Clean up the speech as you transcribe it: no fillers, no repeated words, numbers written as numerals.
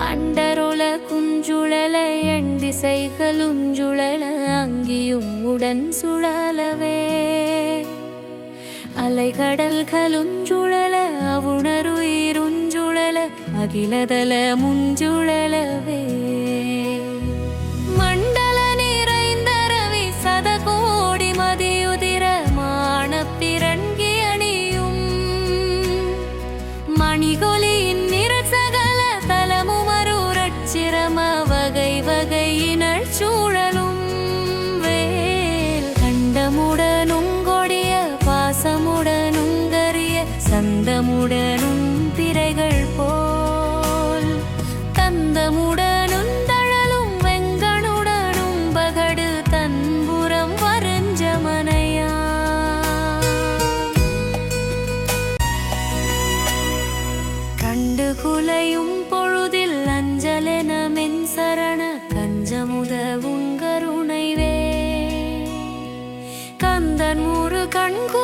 அண்டருள குஞ்சுழல எண் திசைகளுஞ்சுழல அங்கியும் உடன் சுழலவே அலைகடல்களுஞ்சுழல அவுணருயிருஞ்சுழல அகிலதல முஞ்சுழலவே மண்டல நிறைந்தரவி சதகோடி மதியுதிர மானப்பிரண்கி அணியும் மணிகொலியின் நிறசகல தலமுமருரட்சிரம வகை வகையினர் சூழலும் வேல் கண்டமுடனும் கொடிய பாசமுடனும் கரிய சந்தமுடனும் திரைகள் போல் தந்தமுடனும் தழலும் வெங்கணுடனும் பகடு தன்புறம் வருஞ்சமனையா கண்டு குலையும் பொழுதில் அஞ்சலென மென் சரண கஞ்சமுத உங்கருணைவே கந்தன் முரு கண்கு